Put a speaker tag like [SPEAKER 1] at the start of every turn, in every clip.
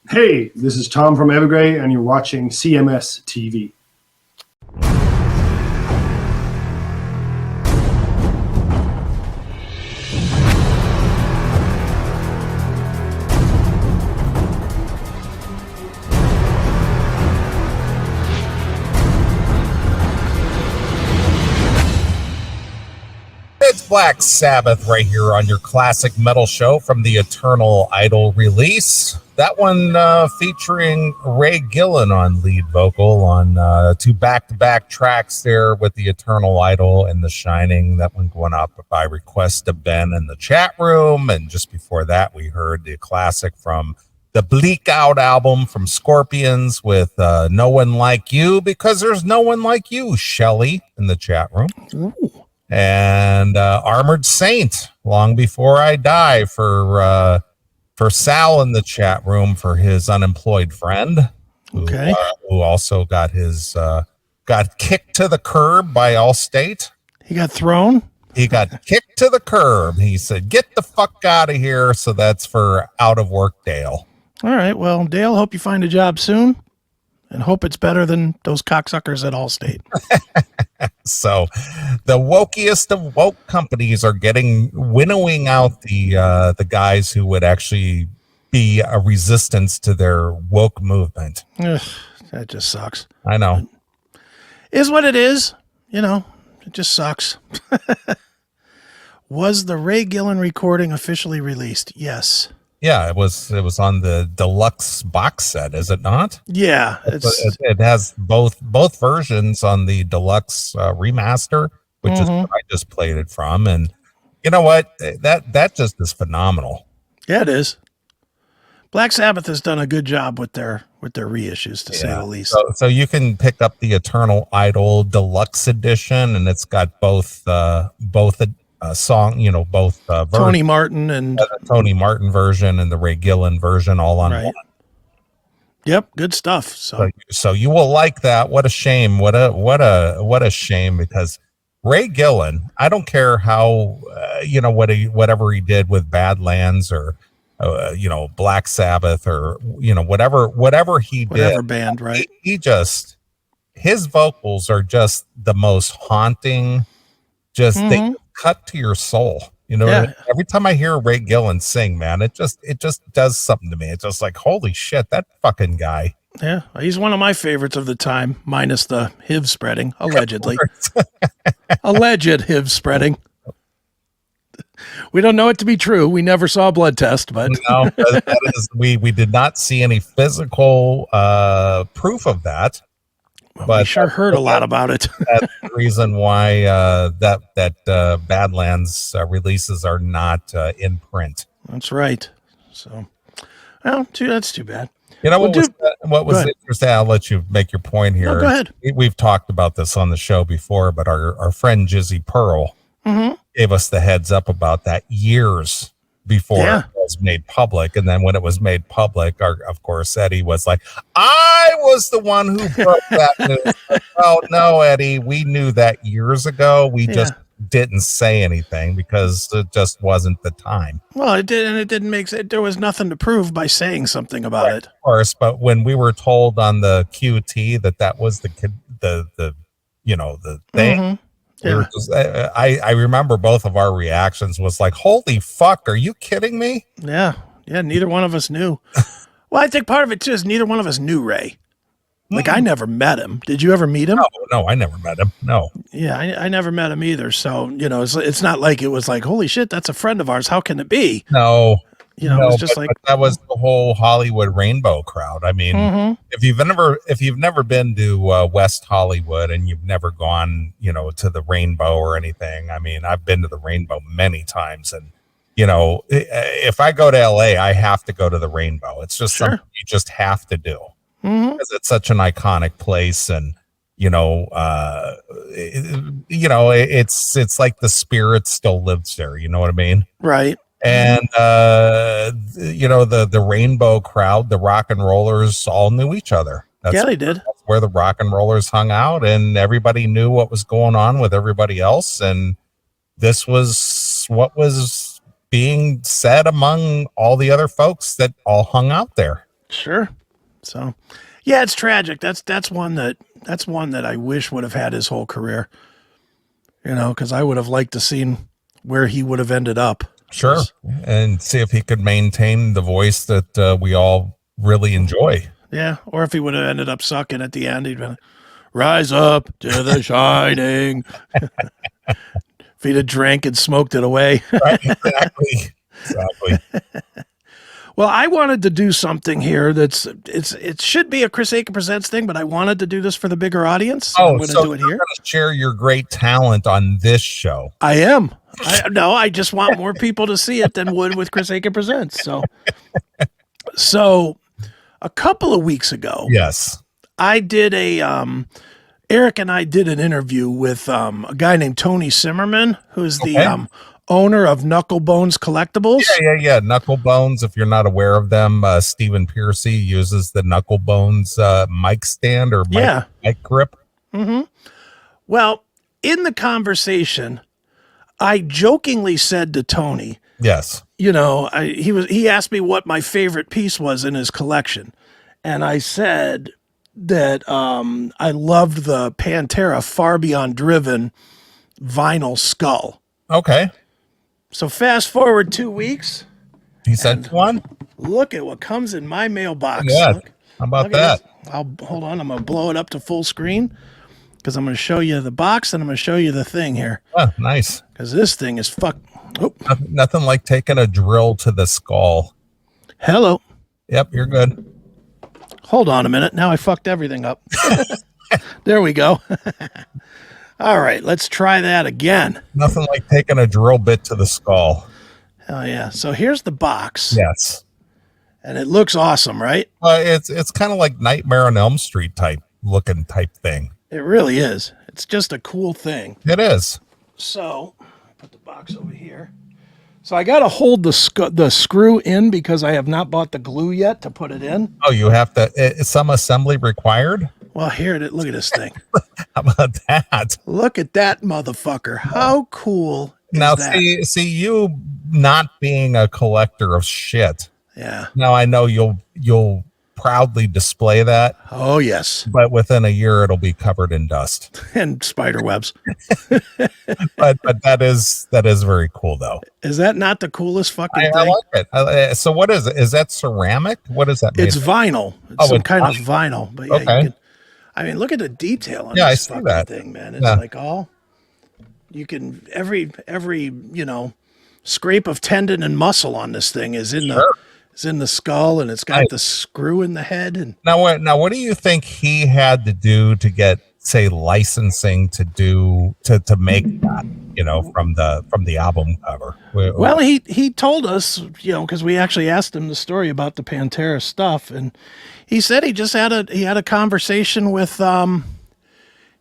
[SPEAKER 1] Hey, this is Tom from Evergrey, and you're watching CMS TV.
[SPEAKER 2] It's Black Sabbath right here on your classic metal show from the Eternal Idol release. That one featuring Ray Gillen on lead vocal on two back-to-back tracks there with the Eternal Idol and The Shining. That one going up by request of Ben in the chat room. And just before that, we heard the classic from the Bleak Out album from Scorpions with No One Like You, because there's no one like you, Shelley, in the chat room.
[SPEAKER 3] Ooh.
[SPEAKER 2] And Armored Saint, Long Before I Die, for Sal in the chat room for his unemployed friend, who also got his got kicked to the curb by Allstate.
[SPEAKER 3] He got thrown?
[SPEAKER 2] He got kicked to the curb. He said, "Get the fuck out of here." So that's for Out of Work Dale.
[SPEAKER 3] All right. Well, Dale, hope you find a job soon, and hope it's better than those cocksuckers at Allstate.
[SPEAKER 2] So the wokiest of woke companies are winnowing out the guys who would actually be a resistance to their woke movement.
[SPEAKER 3] Ugh, that just sucks.
[SPEAKER 2] I know.
[SPEAKER 3] Is what it is. You know, it just sucks. Was the Ray Gillen recording officially released? Yes.
[SPEAKER 2] Yeah, it was on the deluxe box set, is it not?
[SPEAKER 3] Yeah,
[SPEAKER 2] it has both versions on the deluxe remaster, which is what I just played it from. And you know what? That just is phenomenal.
[SPEAKER 3] Yeah, it is. Black Sabbath has done a good job with their reissues, to say the least.
[SPEAKER 2] So you can pick up the Eternal Idol deluxe edition, and it's got both song, both
[SPEAKER 3] Tony Martin and
[SPEAKER 2] the Tony Martin version and the Ray Gillen version all on one.
[SPEAKER 3] Yep, good stuff.
[SPEAKER 2] So you will like that. What a shame. What a shame, because Ray Gillen, I don't care how whatever he did with Badlands or Black Sabbath or whatever he did,
[SPEAKER 3] band, right?
[SPEAKER 2] His vocals are just the most haunting. They cut to your soul. Every time I hear Ray Gillen sing, man, it just does something to me. It's just like, holy shit, that fucking guy.
[SPEAKER 3] Yeah, he's one of my favorites of the time, minus the HIV spreading, allegedly. Alleged HIV spreading. We don't know it to be true. We never saw a blood test, but
[SPEAKER 2] no, we did not see any physical proof of that.
[SPEAKER 3] Well, but we sure heard a lot about it.
[SPEAKER 2] That's the reason why that Badlands releases are not in print.
[SPEAKER 3] That's right. So, well, that's too bad.
[SPEAKER 2] What was interesting? I'll let you make your point here.
[SPEAKER 3] No, go ahead.
[SPEAKER 2] We've talked about this on the show before, but our friend Jizzy Pearl gave us the heads up about that years before it was made public. And then when it was made public, of course, Eddie was like, I was the one who broke that news. Well, no, Eddie, we knew that years ago. We just didn't say anything because it just wasn't the time.
[SPEAKER 3] Well, it did, and it didn't make sense. There was nothing to prove by saying something about it.
[SPEAKER 2] Of course, but when we were told on the QT that was the thing, we were just, I remember both of our reactions was like, holy fuck, are you kidding me?
[SPEAKER 3] Yeah, neither one of us knew. Well, I think part of it too is neither one of us knew Ray. Like, I never met him. Did you ever meet him?
[SPEAKER 2] No, I never met him. No.
[SPEAKER 3] Yeah, I never met him either. So, it's not like it was like, holy shit, that's a friend of ours. How can it be?
[SPEAKER 2] No.
[SPEAKER 3] It was just
[SPEAKER 2] but that was the whole Hollywood rainbow crowd. I mean, if you've never been to West Hollywood and you've never gone, to the Rainbow or anything. I mean, I've been to the Rainbow many times, and if I go to LA, I have to go to the Rainbow. It's just something you just have to do because it's such an iconic place, and it's like the spirit still lives there. You know what I mean?
[SPEAKER 3] Right.
[SPEAKER 2] And the Rainbow crowd, the rock and rollers all knew each other.
[SPEAKER 3] They did.
[SPEAKER 2] That's where the rock and rollers hung out, and everybody knew what was going on with everybody else. And this was what was being said among all the other folks that all hung out there.
[SPEAKER 3] Sure. So, yeah, it's tragic. That's one that I wish would have had his whole career. Because I would have liked to seen where he would have ended up.
[SPEAKER 2] Sure. And see if he could maintain the voice that we all really enjoy.
[SPEAKER 3] Yeah. Or if he would have ended up sucking at the end, he'd been rise up to the shining. If he'd have drank and smoked it away.
[SPEAKER 2] Right, exactly.
[SPEAKER 3] Well, I wanted to do something here it should be a Chris Akin Presents thing, but I wanted to do this for the bigger audience. So I'm going to do it here.
[SPEAKER 2] You're going to share your great talent on this show.
[SPEAKER 3] I am. I just want more people to see it than would with Chris Akin Presents. So a couple of weeks ago,
[SPEAKER 2] yes,
[SPEAKER 3] I did Eric and I did an interview with a guy named Tony Simerman, who's the owner of Knucklebonz Collectibles.
[SPEAKER 2] Yeah. Knucklebonz, if you're not aware of them, Stephen Piercy uses the Knucklebonz mic stand or mic grip.
[SPEAKER 3] Mm-hmm. Well, in the conversation, I jokingly said to Tony,
[SPEAKER 2] yes,
[SPEAKER 3] he asked me what my favorite piece was in his collection. And I said that I loved the Pantera Far Beyond Driven vinyl skull.
[SPEAKER 2] Okay.
[SPEAKER 3] So fast forward 2 weeks.
[SPEAKER 2] He sent one.
[SPEAKER 3] Look at what comes in my mailbox.
[SPEAKER 2] Yeah.
[SPEAKER 3] Look,
[SPEAKER 2] how about that?
[SPEAKER 3] Hold on. I'm going to blow it up to full screen because I'm going to show you the box and I'm going to show you the thing here.
[SPEAKER 2] Oh, nice.
[SPEAKER 3] Because this thing is
[SPEAKER 2] Nothing like taking a drill to the skull.
[SPEAKER 3] Hello.
[SPEAKER 2] Yep, you're good.
[SPEAKER 3] Hold on a minute. Now I fucked everything up. There we go. All right, let's try that again.
[SPEAKER 2] Nothing like taking a drill bit to the skull.
[SPEAKER 3] Hell yeah. So here's the box.
[SPEAKER 2] Yes.
[SPEAKER 3] And it looks awesome, right?
[SPEAKER 2] It's kind of like Nightmare on Elm Street type thing.
[SPEAKER 3] It really is. It's just a cool thing.
[SPEAKER 2] It is.
[SPEAKER 3] So, put the box over here. So I got to hold the screw in because I have not bought the glue yet to put it in.
[SPEAKER 2] Oh, you have to. Is some assembly required?
[SPEAKER 3] Well, look at this thing.
[SPEAKER 2] How about that?
[SPEAKER 3] Look at that motherfucker. How cool is
[SPEAKER 2] now,
[SPEAKER 3] that?
[SPEAKER 2] see, you not being a collector of shit.
[SPEAKER 3] Yeah.
[SPEAKER 2] Now I know you'll proudly display that.
[SPEAKER 3] Oh yes.
[SPEAKER 2] But within a year, it'll be covered in dust
[SPEAKER 3] and spider webs.
[SPEAKER 2] but that is very cool, though.
[SPEAKER 3] Is that not the coolest fucking thing?
[SPEAKER 2] I like it. So what is it? Is that ceramic? What is that?
[SPEAKER 3] It's vinyl. It's some kind of vinyl. But yeah,
[SPEAKER 2] okay.
[SPEAKER 3] Look at the detail on
[SPEAKER 2] I
[SPEAKER 3] this
[SPEAKER 2] see
[SPEAKER 3] fucking
[SPEAKER 2] that
[SPEAKER 3] thing, man. It's like you can every scrape of tendon and muscle on this thing is in the skull, and it's got the screw in the head. And
[SPEAKER 2] now what do you think he had to do to get, say, licensing to make that, from the album cover?
[SPEAKER 3] Well, he told us, because we actually asked him the story about the Pantera stuff, and he said he just had a conversation with Dimebag,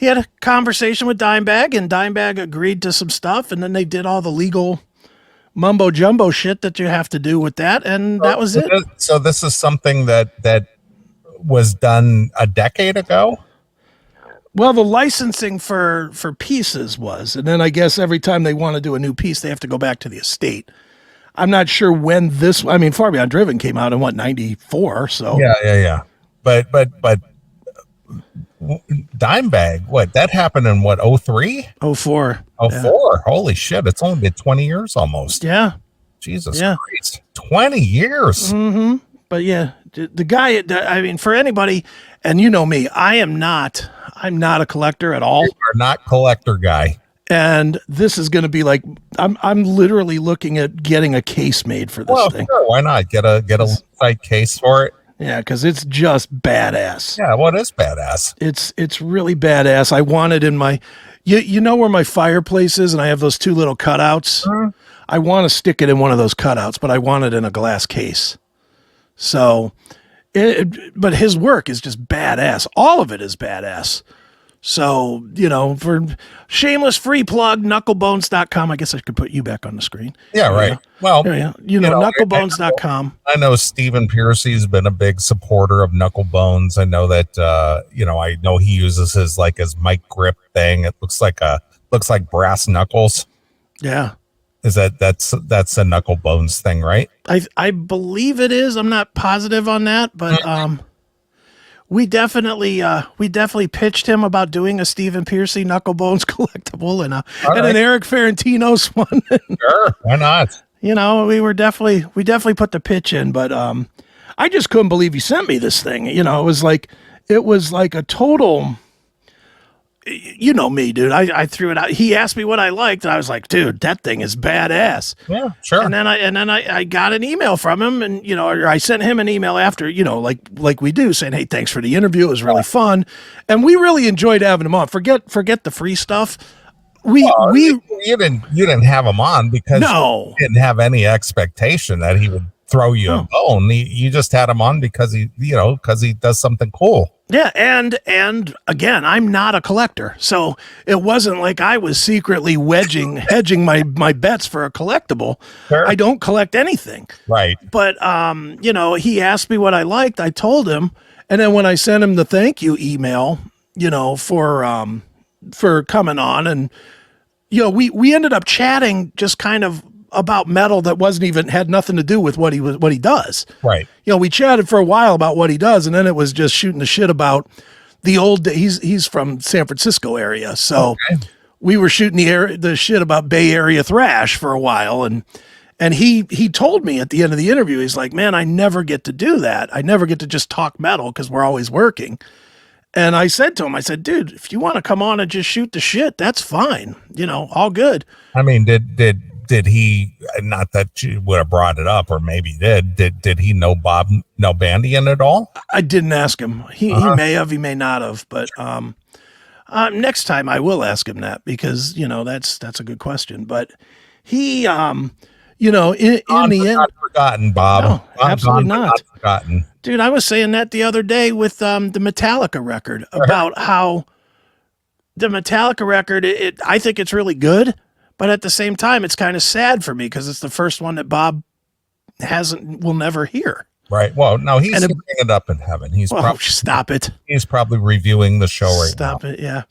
[SPEAKER 3] and Dimebag agreed to some stuff, and then they did all the legal mumbo jumbo shit that you have to do with that, and that was it.
[SPEAKER 2] So this is something that was done a decade ago?
[SPEAKER 3] Well, the licensing for pieces was, and then I guess every time they want to do a new piece, they have to go back to the estate. I'm not sure when Far Beyond Driven came out in 94, so.
[SPEAKER 2] Yeah. But Dimebag, that happened in 03?
[SPEAKER 3] 04.
[SPEAKER 2] 04. Yeah. Holy shit. It's only been 20 years almost.
[SPEAKER 3] Yeah.
[SPEAKER 2] Jesus Christ. 20 years.
[SPEAKER 3] Mm-hmm. But yeah, the guy, for anybody, and you know me, I'm not a collector at all.
[SPEAKER 2] You are not collector guy.
[SPEAKER 3] And this is going to be like, I'm literally looking at getting a case made for this thing.
[SPEAKER 2] Sure, why not? Get a site case for it.
[SPEAKER 3] Yeah, because it's just badass.
[SPEAKER 2] Yeah, well, it is badass.
[SPEAKER 3] It's really badass. I want it in my, you know where my fireplace is, and I have those two little cutouts. Mm-hmm. I want to stick it in one of those cutouts, but I want it in a glass case. So, but his work is just badass. All of it is badass. So, for shameless free plug, knucklebonz.com. I guess I could put you back on the screen.
[SPEAKER 2] Yeah, right. Well,
[SPEAKER 3] knucklebonz.com.
[SPEAKER 2] I know Stephen Piercy's been a big supporter of Knucklebonz. I know that, I know he uses his mic grip thing. It looks like brass knuckles.
[SPEAKER 3] Yeah.
[SPEAKER 2] that's a Knucklebonz thing, right?
[SPEAKER 3] I believe it is. I'm not positive on that, but we definitely pitched him about doing a Stephen Piercy Knucklebonz collectible and an Eric Ferentinos one.
[SPEAKER 2] Sure, why not?
[SPEAKER 3] You know, we definitely put the pitch in, but I just couldn't believe he sent me this thing. You know, it was like a total. You know me, dude. I threw it out. He asked me what I liked, and I was like, dude, that thing is badass.
[SPEAKER 2] Yeah, sure.
[SPEAKER 3] And then I got an email from him, and or I sent him an email after, like we do, saying, hey, thanks for the interview. It was really fun, and we really enjoyed having him on. Forget the free stuff. You didn't have him on because you didn't have any expectation that he would throw you a bone. You just had him on because he does something cool. Yeah, and again, I'm not a collector, so it wasn't like I was secretly hedging my bets for a collectible.
[SPEAKER 2] Sure.
[SPEAKER 3] I don't collect anything.
[SPEAKER 2] Right.
[SPEAKER 3] But he asked me what I liked. I told him, and then when I sent him the thank you email, for coming on, and we ended up chatting just kind of about metal that had nothing to do with what he does.
[SPEAKER 2] Right.
[SPEAKER 3] We chatted for a while about what he does, and then it was just shooting the shit about the old. He's from San Francisco area, so we were shooting the shit about Bay Area thrash for a while, and he told me at the end of the interview, he's like, man, I never get to do that. I never get to just talk metal because we're always working. And I said to him, dude, if you want to come on and just shoot the shit, that's fine. All good.
[SPEAKER 2] I mean, did he, not that you would have brought it up, or maybe did he know Bob Nalbandian at all?
[SPEAKER 3] I didn't ask him. He may have, he may not have, but next time I will ask him that, because that's a good question. But he in the end,
[SPEAKER 2] not forgotten, Bob.
[SPEAKER 3] No, absolutely not
[SPEAKER 2] forgotten.
[SPEAKER 3] Dude, I was saying that the other day with the Metallica record, about how the Metallica record, I think it's really good. But at the same time, it's kind of sad for me because it's the first one that Bob will never hear.
[SPEAKER 2] Right. Well, no, he's picking it up in heaven.
[SPEAKER 3] Stop it.
[SPEAKER 2] He's probably reviewing the show right now.
[SPEAKER 3] Stop it. Yeah.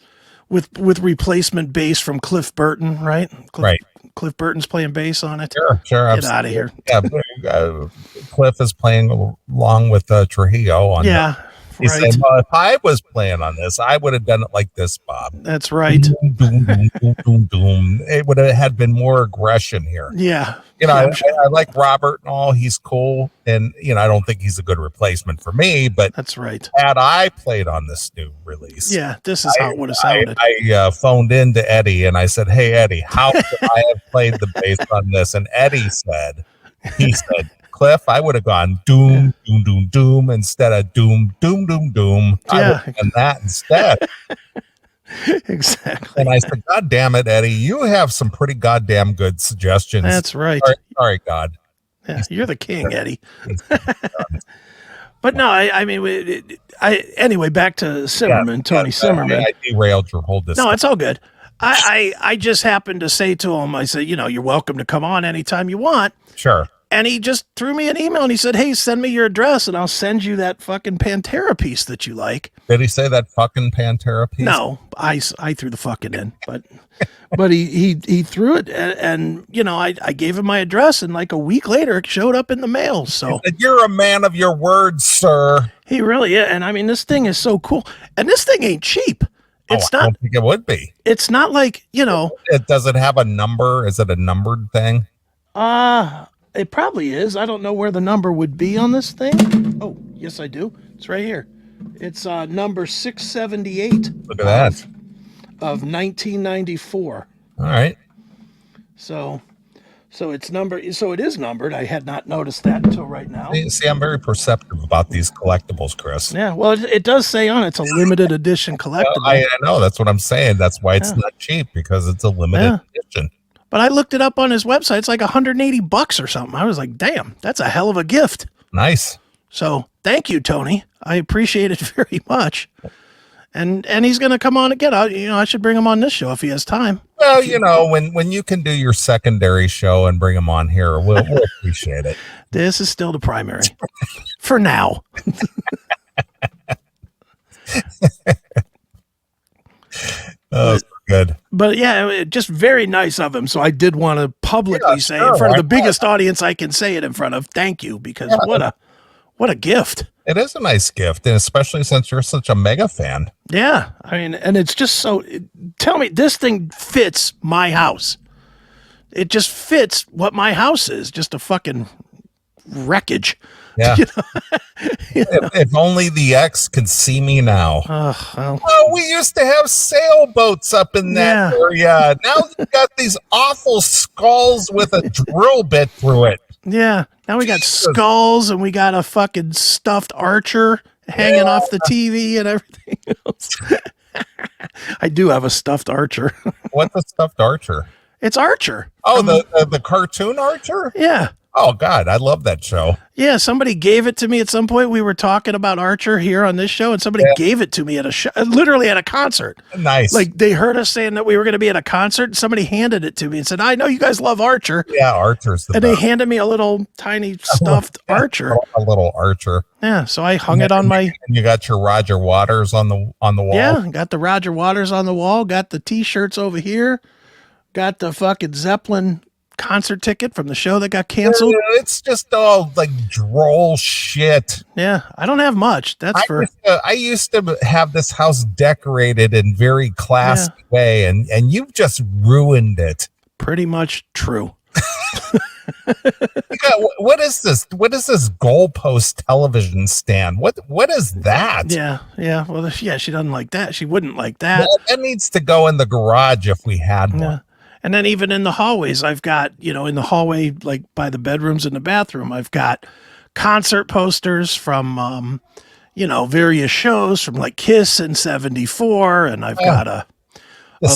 [SPEAKER 3] With replacement bass from Cliff Burton, right?
[SPEAKER 2] Right.
[SPEAKER 3] Cliff Burton's playing bass on it.
[SPEAKER 2] Sure.
[SPEAKER 3] Get out of here.
[SPEAKER 2] Yeah. Cliff is playing along with Trujillo on.
[SPEAKER 3] Yeah.
[SPEAKER 2] He said, well, if I was playing on this, I would have done it like this, Bob.
[SPEAKER 3] That's right.
[SPEAKER 2] Doom, doom, doom, doom, doom, doom. It would have had been more aggression here.
[SPEAKER 3] Yeah.
[SPEAKER 2] I like Robert and all. He's cool. And, I don't think he's a good replacement for me, but
[SPEAKER 3] that's right.
[SPEAKER 2] Had I played on this new release.
[SPEAKER 3] Yeah, this is how it would have sounded.
[SPEAKER 2] I phoned in to Eddie and I said, hey, Eddie, how could I have played the bass on this? And Eddie said, Cliff, I would have gone doom, doom, doom, doom instead of doom, doom, doom, doom.
[SPEAKER 3] Yeah.
[SPEAKER 2] I would have done that instead.
[SPEAKER 3] Exactly.
[SPEAKER 2] And I said, God damn it, Eddie, you have some pretty goddamn good suggestions.
[SPEAKER 3] That's right.
[SPEAKER 2] Sorry, God.
[SPEAKER 3] Yeah, you're the king, Eddie. But no, anyway, back to Simerman, Tony Simerman.
[SPEAKER 2] I derailed your whole discussion.
[SPEAKER 3] No, it's all good. I just happened to say to him, I said, you're welcome to come on anytime you want.
[SPEAKER 2] Sure.
[SPEAKER 3] And he just threw me an email and he said, hey, send me your address and I'll send you that fucking Pantera piece that you like.
[SPEAKER 2] Did he say that fucking Pantera piece?
[SPEAKER 3] No, I threw the fucking in, but he threw it and I gave him my address and like a week later it showed up in the mail. So
[SPEAKER 2] you're a man of your words, sir.
[SPEAKER 3] He really is. And I mean, this thing is so cool. And this thing ain't cheap. It's not.
[SPEAKER 2] I don't think it would be.
[SPEAKER 3] It's not like,
[SPEAKER 2] Does it have a number? Is it a numbered thing?
[SPEAKER 3] It probably is. I don't know where the number would be on this thing. Oh, yes, I do. It's right here. It's number 678.
[SPEAKER 2] Look at that.
[SPEAKER 3] Of 1994.
[SPEAKER 2] All right.
[SPEAKER 3] So it's numbered. So it is numbered. I had not noticed that until right now.
[SPEAKER 2] See, I'm very perceptive about these collectibles, Chris.
[SPEAKER 3] Yeah, well, it does say on it's a limited edition collectible.
[SPEAKER 2] I know. That's what I'm saying. That's why it's not cheap, because it's a limited edition.
[SPEAKER 3] But I looked it up on his website. It's like $180 or something. I was like, damn, that's a hell of a gift.
[SPEAKER 2] Nice.
[SPEAKER 3] So thank you, Tony. I appreciate it very much. And he's going to come on again. I should bring him on this show if he has time.
[SPEAKER 2] Well, when you can do your secondary show and bring him on here, we'll appreciate it.
[SPEAKER 3] This is still the primary for now.
[SPEAKER 2] Oh, good.
[SPEAKER 3] But yeah, just very nice of him. So I did want to publicly say in front of the biggest audience I can say it in front of, thank you, because what a gift.
[SPEAKER 2] It is a nice gift, and especially since you're such a mega fan.
[SPEAKER 3] Yeah. I mean, and it's just so, tell me, this thing fits my house. It just fits what my house is, just a fucking wreckage.
[SPEAKER 2] Yeah. If only the X can see me now. Oh, we used to have sailboats up in that area. Now you've got these awful skulls with a drill bit through it.
[SPEAKER 3] Yeah. Now we got skulls and we got a fucking stuffed archer hanging off the TV and everything else. I do have a stuffed archer.
[SPEAKER 2] What's a stuffed archer?
[SPEAKER 3] It's Archer.
[SPEAKER 2] Oh, the cartoon Archer?
[SPEAKER 3] Yeah.
[SPEAKER 2] Oh, God, I love that show.
[SPEAKER 3] Yeah, somebody gave it to me at some point. We were talking about Archer here on this show, and somebody gave it to me at a show, literally at a concert.
[SPEAKER 2] Nice.
[SPEAKER 3] Like, they heard us saying that we were going to be at a concert, and somebody handed it to me and said, I know you guys love Archer.
[SPEAKER 2] Yeah, Archer's the
[SPEAKER 3] And
[SPEAKER 2] best.
[SPEAKER 3] they handed me a little tiny stuffed Archer.
[SPEAKER 2] A little Archer.
[SPEAKER 3] Yeah, so I hung it on my...
[SPEAKER 2] And you got your Roger Waters on the wall.
[SPEAKER 3] Yeah, got the Roger Waters on the wall, got the T-shirts over here, got the fucking Zeppelin concert ticket from the show that got canceled.
[SPEAKER 2] It's just all like droll shit.
[SPEAKER 3] Yeah, I don't have much.
[SPEAKER 2] I used to have this house decorated in very classy way, and you've just ruined it.
[SPEAKER 3] Pretty much true.
[SPEAKER 2] What is this? What is this goalpost television stand? What is that?
[SPEAKER 3] Yeah. Well, she doesn't like that. She wouldn't like that.
[SPEAKER 2] Well, that needs to go in the garage if we had one.
[SPEAKER 3] And then even in the hallways, I've got, in the hallway, like by the bedrooms and the bathroom, I've got concert posters from, various shows from like Kiss in 74. And I've got a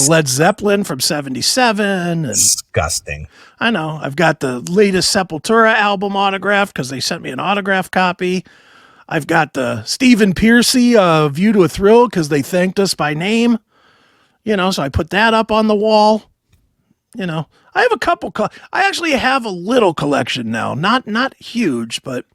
[SPEAKER 3] Led Zeppelin from 77.
[SPEAKER 2] Disgusting.
[SPEAKER 3] I know. I've got the latest Sepultura album autographed because they sent me an autograph copy. I've got the Stephen Piercy View to a Thrill because they thanked us by name. So I put that up on the wall. I have a couple. I actually have a little collection now. Not huge, but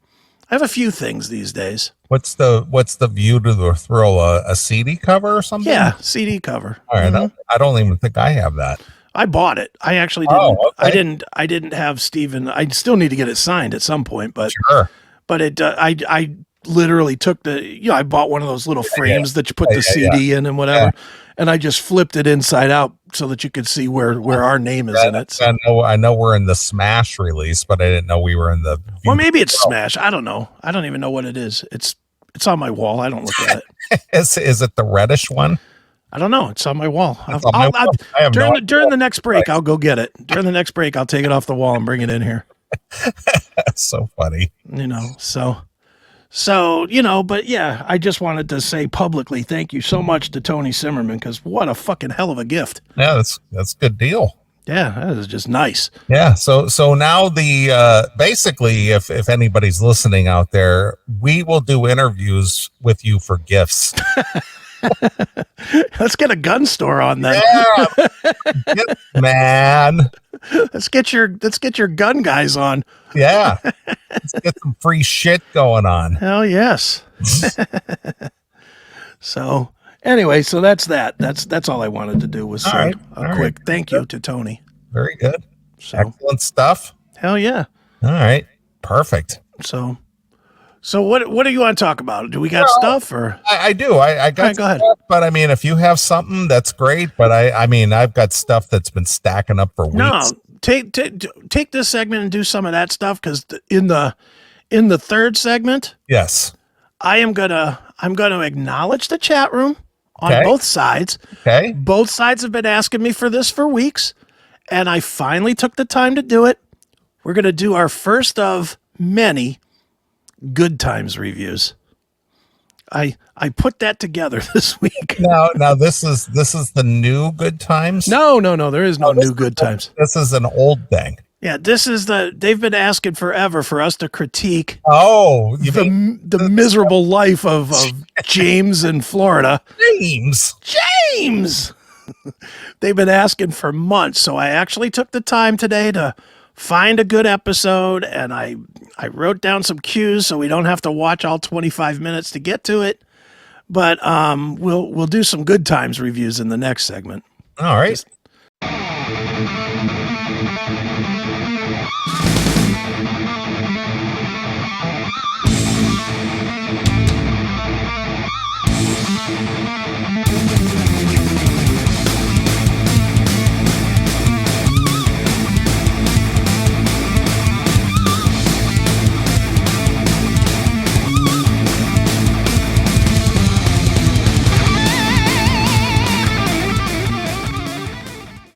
[SPEAKER 3] I have a few things these days.
[SPEAKER 2] What's the View to the Thrill? A CD cover or something?
[SPEAKER 3] Yeah, CD cover.
[SPEAKER 2] All right. I don't even think I have that.
[SPEAKER 3] I bought it. I actually didn't.
[SPEAKER 2] Oh, okay.
[SPEAKER 3] I didn't have Steven. I still need to get it signed at some point, but
[SPEAKER 2] sure.
[SPEAKER 3] But I literally took I bought one of those little frames that you put the CD in and whatever, and I just flipped it inside out so that you could see where our name is in it. So.
[SPEAKER 2] I know we're in the Smash release, but I didn't know we were in the.
[SPEAKER 3] Well, maybe it's Smash. I don't know. I don't even know what it is. It's on my wall. I don't look at it.
[SPEAKER 2] Is it the reddish one?
[SPEAKER 3] I don't know. It's on my wall. During the next break, I'll go get it. During the next break, I'll take it off the wall and bring it in here.
[SPEAKER 2] That's so funny.
[SPEAKER 3] So, but yeah, I just wanted to say publicly thank you so much to Tony Simerman, because what a fucking hell of a gift.
[SPEAKER 2] Yeah, that's a good deal.
[SPEAKER 3] Yeah, that is just nice.
[SPEAKER 2] Yeah, so now basically, if anybody's listening out there, we will do interviews with you for gifts.
[SPEAKER 3] Let's get a gun store on then.
[SPEAKER 2] Yeah, man.
[SPEAKER 3] Let's get your gun guys on.
[SPEAKER 2] Yeah. Let's get some free shit going on.
[SPEAKER 3] Hell yes. So anyway, so that's that. That's all I wanted to do was say a quick thank you to Tony.
[SPEAKER 2] Very good.
[SPEAKER 3] So,
[SPEAKER 2] excellent stuff.
[SPEAKER 3] Hell yeah.
[SPEAKER 2] All right. Perfect.
[SPEAKER 3] So what do you want to talk about? Do we got stuff or?
[SPEAKER 2] I do. I got
[SPEAKER 3] go ahead.
[SPEAKER 2] But I mean, if you have something, that's great. But I mean, I've got stuff that's been stacking up for weeks.
[SPEAKER 3] No, take this segment and do some of that stuff, because in the third segment,
[SPEAKER 2] yes,
[SPEAKER 3] I'm gonna acknowledge the chat room on both sides.
[SPEAKER 2] Okay,
[SPEAKER 3] both sides have been asking me for this for weeks, and I finally took the time to do it. We're gonna do our first of many Good Times reviews. I put that together this week.
[SPEAKER 2] Now this is the new Good Times.
[SPEAKER 3] No, there is no new Good Times.
[SPEAKER 2] This is an old thing.
[SPEAKER 3] Yeah, this is they've been asking forever for us to critique.
[SPEAKER 2] Oh,
[SPEAKER 3] the miserable life of James in Florida. James. They've been asking for months, so I actually took the time today to find a good episode, and I wrote down some cues so we don't have to watch all 25 minutes to get to it. But we'll do some Good Times reviews in the next segment.
[SPEAKER 2] All right.
[SPEAKER 3] Just-